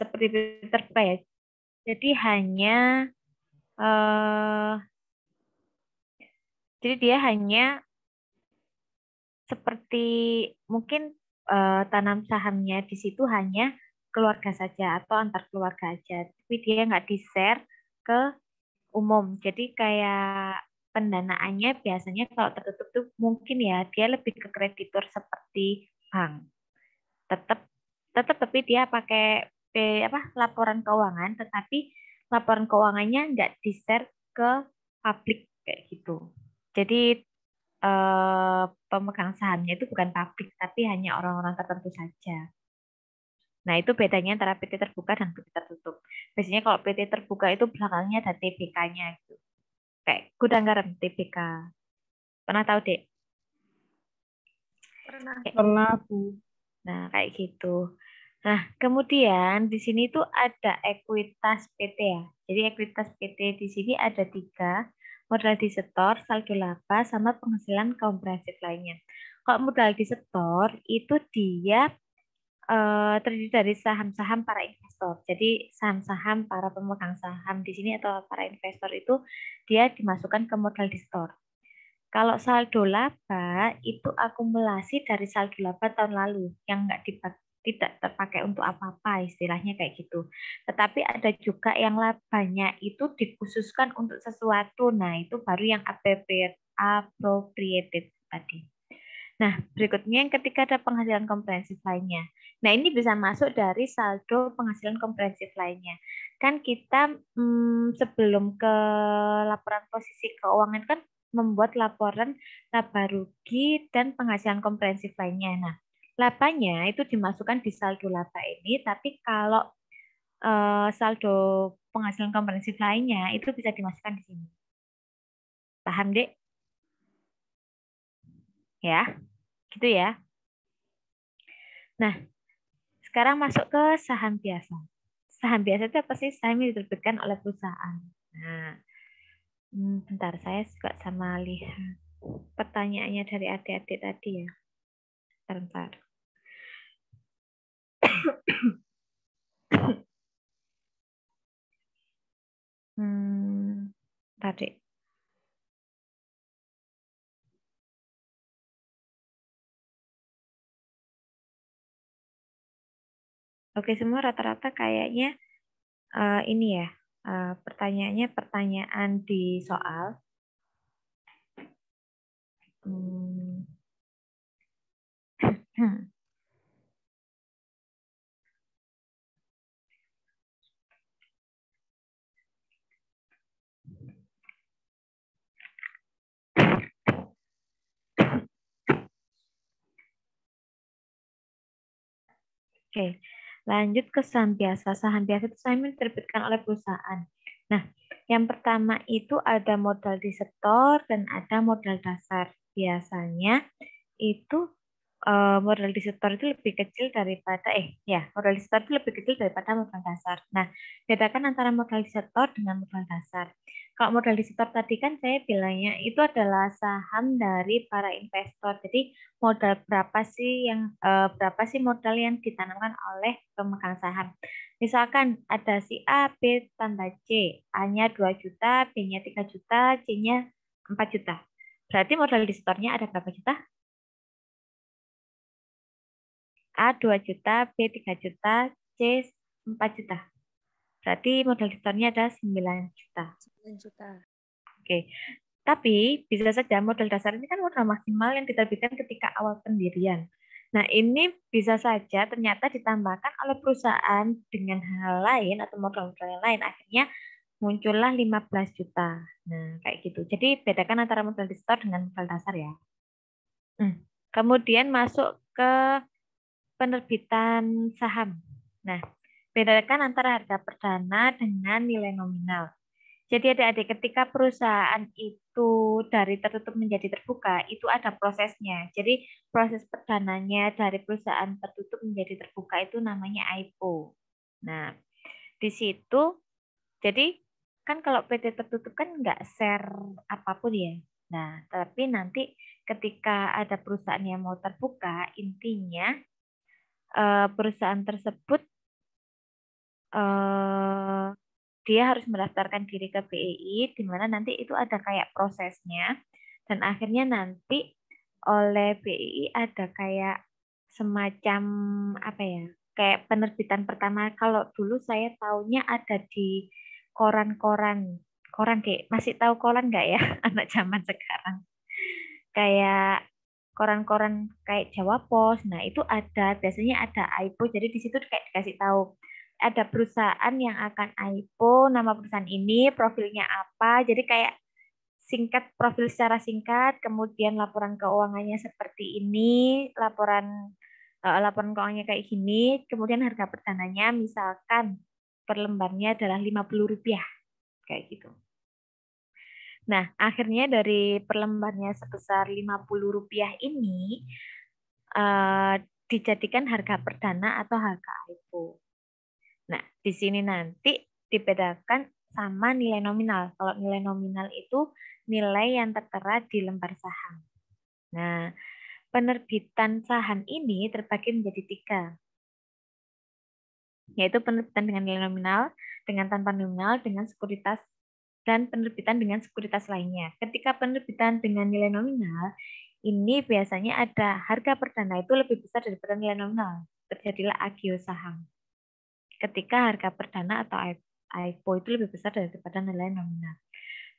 seperti PT terbuka ya. Jadi eh, dia hanya seperti mungkin tanam sahamnya di situ hanya keluarga saja atau antar keluarga aja, tapi dia nggak di-share ke umum. Jadi kayak pendanaannya biasanya kalau tertutup tuh mungkin ya dia lebih ke kreditur seperti bank. Tetap tetap tapi dia pakai laporan keuangan, tetapi laporan keuangannya nggak di-share ke publik kayak gitu. Jadi pemegang sahamnya itu bukan publik, tapi hanya orang-orang tertentu saja. Nah, itu bedanya antara PT terbuka dan PT tertutup. Biasanya kalau PT terbuka itu belakangnya ada TBK-nya gitu. Kayak gudang garam TBK. Pernah tahu, Dek? Pernah. Kayak, Pernah aku. nah, kayak gitu. Nah, kemudian di sini tuh ada ekuitas PT ya. Jadi ekuitas PT di sini ada 3, modal disetor, saldo laba, sama penghasilan komprehensif lainnya. Kalau modal disetor itu dia terdiri dari saham-saham para investor. Jadi saham-saham para pemegang saham di sini atau para investor itu dia dimasukkan ke modal disetor. Kalau saldo laba itu akumulasi dari saldo laba tahun lalu yang tidak terpakai untuk apa-apa, istilahnya kayak gitu. Tetapi ada juga yang labanya itu dikhususkan untuk sesuatu. Nah, itu baru yang appropriated tadi. Nah, berikutnya yang ketiga ada penghasilan komprehensif lainnya. Nah, ini bisa masuk dari saldo penghasilan komprehensif lainnya. Kan kita sebelum ke laporan posisi keuangan kan membuat laporan laba rugi dan penghasilan komprehensif lainnya. Nah, labanya itu dimasukkan di saldo laba ini, tapi kalau saldo penghasilan komprehensif lainnya itu bisa dimasukkan di sini. Paham, Dek? Ya, gitu ya. Nah, sekarang masuk ke saham biasa. Saham biasa itu apa sih? Saham yang diterbitkan oleh perusahaan. Nah, bentar saya juga sama lihat pertanyaannya dari adik-adik tadi ya. Bentar. Tadi. Oke, semua rata-rata kayaknya ini ya. Pertanyaannya pertanyaan di soal. Oke, lanjut ke saham biasa. Saham biasa itu saham yang diterbitkan oleh perusahaan. Nah, yang pertama itu ada modal disetor dan ada modal dasar. Biasanya itu modal disetor itu lebih kecil daripada modal disetor itu lebih kecil daripada modal dasar. Nah, bedakan antara modal disetor dengan modal dasar. Kalau modal disetor tadi kan saya bilangnya itu adalah saham dari para investor. Jadi modal berapa sih modal yang ditanamkan oleh pemegang saham. Misalkan ada si A, B, tambah C. A-nya 2 juta, B-nya 3 juta, C-nya 4 juta. Berarti modal disetornya ada berapa juta? A 2 juta, B 3 juta, C 4 juta. Berarti modal disetornya ada 9 juta. 9 juta. Oke. Tapi bisa saja modal dasar ini kan modal maksimal yang diterbitkan ketika awal pendirian. Nah, ini bisa saja ternyata ditambahkan oleh perusahaan dengan hal lain atau modal-modal yang lain. Akhirnya muncullah 15 juta. Nah, kayak gitu. Jadi bedakan antara modal disetor dengan modal dasar ya. Kemudian masuk ke penerbitan saham. Nah, bedakan antara harga perdana dengan nilai nominal. Jadi adik-adik ketika perusahaan itu dari tertutup menjadi terbuka, itu ada prosesnya. Jadi proses perdananya dari perusahaan tertutup menjadi terbuka itu namanya IPO. Nah, di situ, jadi kan kalau PT tertutup kan nggak share apapun ya. Nah, tapi nanti ketika ada perusahaan yang mau terbuka, intinya perusahaan tersebut eh, dia harus mendaftarkan diri ke BEI, di mana nanti itu ada kayak prosesnya, dan akhirnya nanti oleh BEI ada kayak semacam apa ya, kayak penerbitan pertama. Kalau dulu saya taunya ada di koran-koran, koran deh, masih tahu koran nggak ya anak zaman sekarang? Kayak koran-koran kayak Jawa Pos. Nah, itu ada biasanya ada AIPO. Jadi di situ kayak dikasih tahu ada perusahaan yang akan AIPO, nama perusahaan ini, profilnya apa. Jadi kayak singkat profil secara singkat, kemudian laporan keuangannya seperti ini, laporan keuangannya kayak gini, kemudian harga perdananya misalkan per lembarnya adalah Rp50 kayak gitu. Nah, akhirnya dari per lembarnya sebesar Rp50 ini eh, dijadikan harga perdana atau harga AIPO. Nah, di sini nanti dibedakan sama nilai nominal. Kalau nilai nominal itu nilai yang tertera di lembar saham. Nah, penerbitan saham ini terbagi menjadi 3, yaitu penerbitan dengan nilai nominal, dengan tanpa nominal, dengan sekuritas, dan penerbitan dengan sekuritas lainnya. Ketika penerbitan dengan nilai nominal, ini biasanya ada harga perdana itu lebih besar daripada nilai nominal. Terjadilah agio saham. Ketika harga perdana atau AIPO itu lebih besar daripada nilai nominal.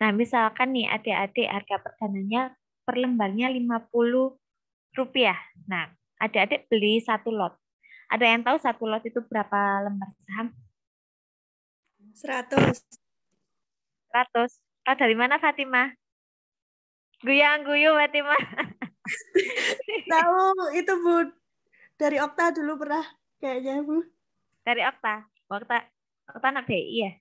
Nah, misalkan nih adik-adik harga perdananya per lembarnya Rp50. Nah, adik-adik beli 1 lot. Ada yang tahu 1 lot itu berapa lembar saham? 100. 100. Tahu dari mana Fatimah? Guyang guyu Fatimah. Tahu itu Bu, dari Okta dulu pernah kayaknya Bu. Dari Okta. Okta anak BI ya?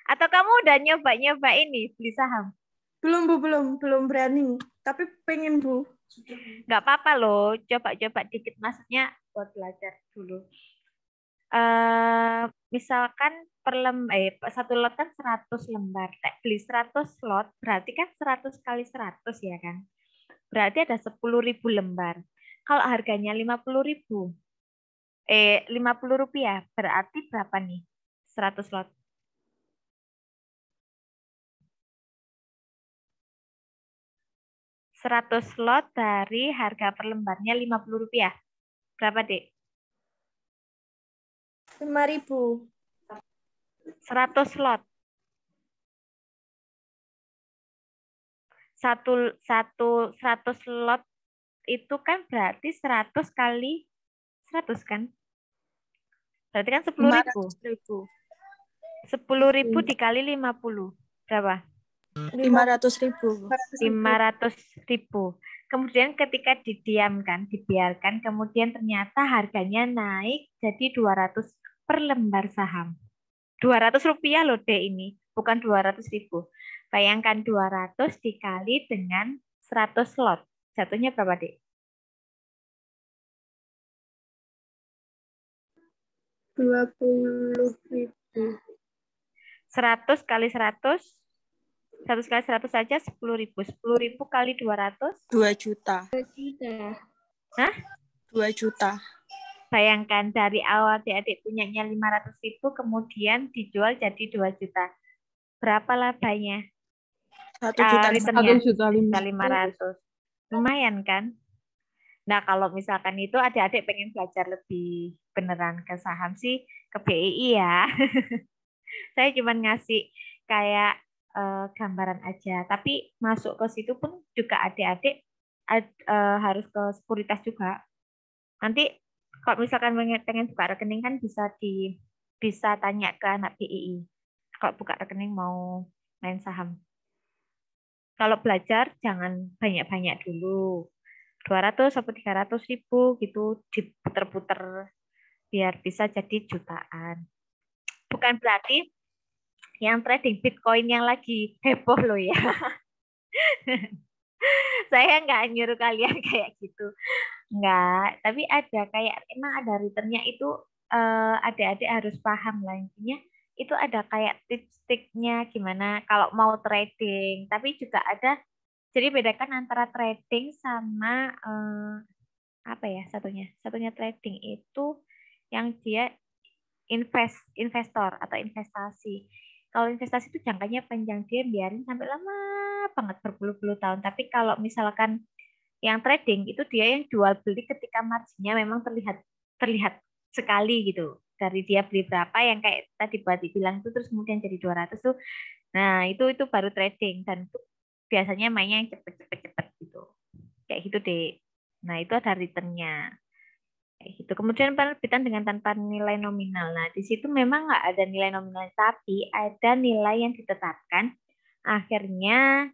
Atau kamu udah nyoba-nyoba ini beli saham? Belum Bu, belum berani. Tapi pengen Bu. Nggak apa-apa loh, coba-coba dikit. Maksudnya buat belajar dulu. Misalkan satu lot kan 100 lembar. Beli 100 lot, berarti kan 100 kali 100 ya kan? Berarti ada 10.000 lembar. Kalau harganya 50.000, Rp50, berarti berapa nih? 100 lot. 100 lot dari harga per lembarnya Rp50. Berapa, Dek? 5.000. 100 lot. Satu 100 lot itu kan berarti 100 kali 100 kan? Berarti kan 10.000. 500.000. 10.000 dikali 50. Berapa? 500.000. 500.000. Kemudian ketika dibiarkan, kemudian ternyata harganya naik jadi 200 per lembar saham. Rp200 loh, Dek, ini. Bukan 200.000. Bayangkan 200 dikali dengan 100 lot. Jatuhnya berapa, Dek? 20.000. 100 kali 100. 100 kali 100 saja 10.000. 10.000 kali 200. 2 juta. 2 juta. Hah? 2 juta. Bayangkan dari awal adik-adik punyanya 500.000, kemudian dijual jadi 2 juta. Berapa labanya? 1 juta. Returnnya 1.500.000. Lumayan kan? Nah, kalau misalkan itu adik-adik pengen belajar lebih beneran ke saham sih, ke BEI ya. Saya cuma ngasih kayak gambaran aja. Tapi masuk ke situ pun juga adik-adik harus ke sekuritas juga. Nanti kalau misalkan pengen buka rekening kan bisa tanya ke anak BEI. Kalau buka rekening mau main saham. Kalau belajar jangan banyak-banyak dulu. 200 sampai 300.000 gitu diputer-puter biar bisa jadi jutaan. Bukan berarti yang trading Bitcoin yang lagi heboh loh ya. Saya nggak nyuruh kalian kayak gitu. Nggak, tapi ada kayak emang ada returnnya itu adik-adik harus paham lah intinya. Itu ada kayak tips-tipsnya gimana kalau mau trading. Tapi juga ada, jadi bedakan antara trading sama apa ya satunya? Satunya trading itu yang dia investor atau investasi. Kalau investasi itu jangkanya panjang, dia biarin sampai lama banget berpuluh-puluh tahun. Tapi kalau misalkan yang trading itu dia yang jual beli ketika marginnya memang terlihat sekali gitu. Dari dia beli berapa yang kayak tadi Bati bilang itu terus kemudian jadi 200 tuh. Nah, itu baru trading dan itu biasanya mainnya yang cepet gitu. Kayak gitu deh. Nah, itu ada returnnya. Kayak gitu. Kemudian penerbitan dengan tanpa nilai nominal. Nah, di situ memang nggak ada nilai nominal, tapi ada nilai yang ditetapkan akhirnya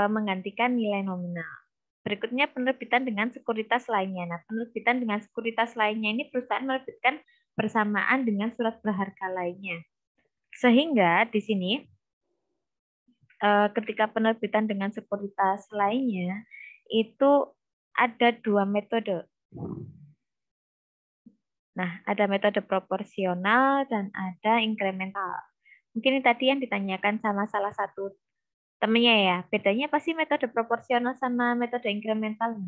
menggantikan nilai nominal. Berikutnya penerbitan dengan sekuritas lainnya. Nah, penerbitan dengan sekuritas lainnya ini perusahaan menerbitkan bersamaan dengan surat berharga lainnya. Sehingga di sini ketika penerbitan dengan sekuritas lainnya itu ada 2 metode. Nah, ada metode proporsional dan ada inkremental. Mungkin ini tadi yang ditanyakan sama salah satu temennya ya. Bedanya pasti metode proporsional sama metode inkremental.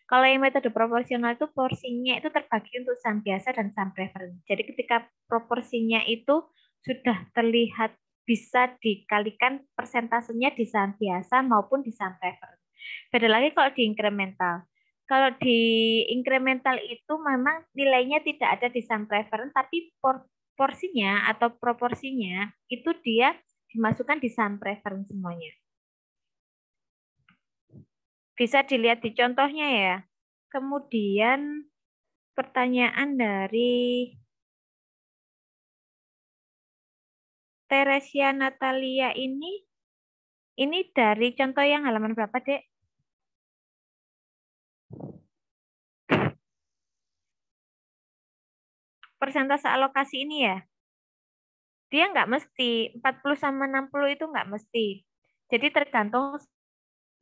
Kalau yang metode proporsional itu porsinya itu terbagi untuk saham biasa dan saham preference. Jadi ketika proporsinya itu sudah terlihat bisa dikalikan persentasenya di saham biasa maupun di saham preference. Beda lagi kalau di inkremental. Kalau di inkremental itu memang nilainya tidak ada di saham preference, tapi porsinya atau proporsinya itu dia dimasukkan di saham preference semuanya. Bisa dilihat di contohnya ya. Kemudian pertanyaan dari Teresia Natalia ini dari contoh yang halaman berapa, Dek? Persentase alokasi ini ya. Dia nggak mesti, 40 sama 60 itu nggak mesti. Jadi tergantung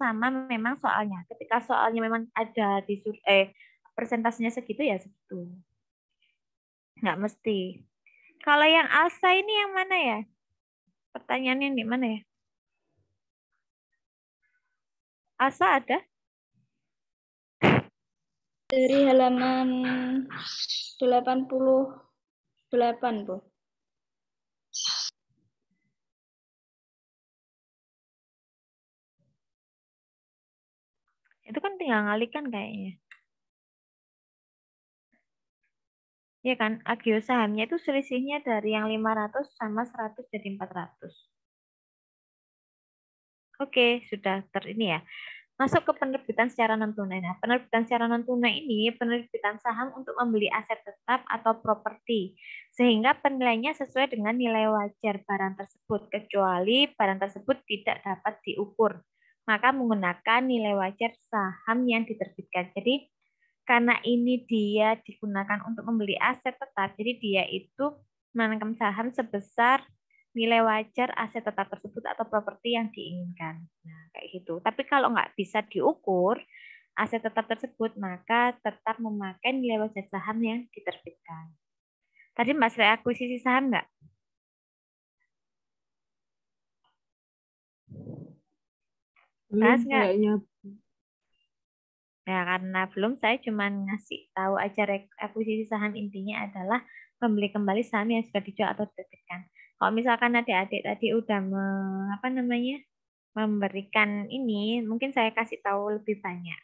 sama memang soalnya. Ketika soalnya memang ada di persentasenya segitu ya segitu. Nggak mesti. Kalau yang ALSA ini yang mana ya? Pertanyaannya di mana ya? ALSA ada? Dari halaman 88, Bu. Itu kan tinggal ngalikan kayaknya. Ya kan, agio sahamnya itu selisihnya dari yang 500 sama 100 jadi 400. Oke, sudah ini ya. Masuk ke penerbitan secara non-tunai. Nah, penerbitan secara non-tunai ini penerbitan saham untuk membeli aset tetap atau properti. Sehingga penilaiannya sesuai dengan nilai wajar barang tersebut, kecuali barang tersebut tidak dapat diukur. Maka menggunakan nilai wajar saham yang diterbitkan. Jadi, karena ini dia digunakan untuk membeli aset tetap, jadi dia itu menanamkan saham sebesar nilai wajar aset tetap tersebut atau properti yang diinginkan. Nah, kayak gitu. Tapi kalau nggak bisa diukur aset tetap tersebut, maka tetap memakai nilai wajar saham yang diterbitkan. Tadi Mas reakuisisi saham nggak? Belum kayaknya. Ya, karena belum, saya cuma ngasih tahu aja akuisisi saham intinya adalah membeli kembali saham yang sudah dijual atau diterbitkan. Kalau misalkan adik-adik tadi udah memberikan ini, mungkin saya kasih tahu lebih banyak.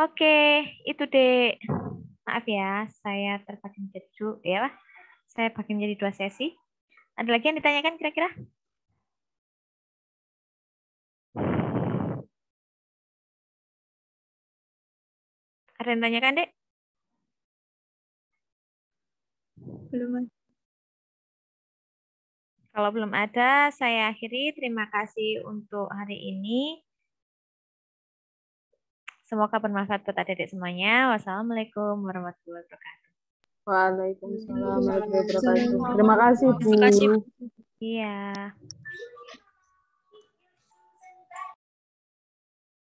Oke, itu deh. Maaf ya, saya terbagi menjadi saya bagi menjadi 2 sesi. Ada lagi yang ditanyakan kira-kira? Ada yang ditanyakan, Dek? Belum. Kalau belum ada, saya akhiri. Terima kasih untuk hari ini. Semoga bermanfaat buat adik-adik semuanya. Wassalamualaikum warahmatullahi wabarakatuh. Waalaikumsalam warahmatullahi wabarakatuh. Terima kasih, Bu. Iya.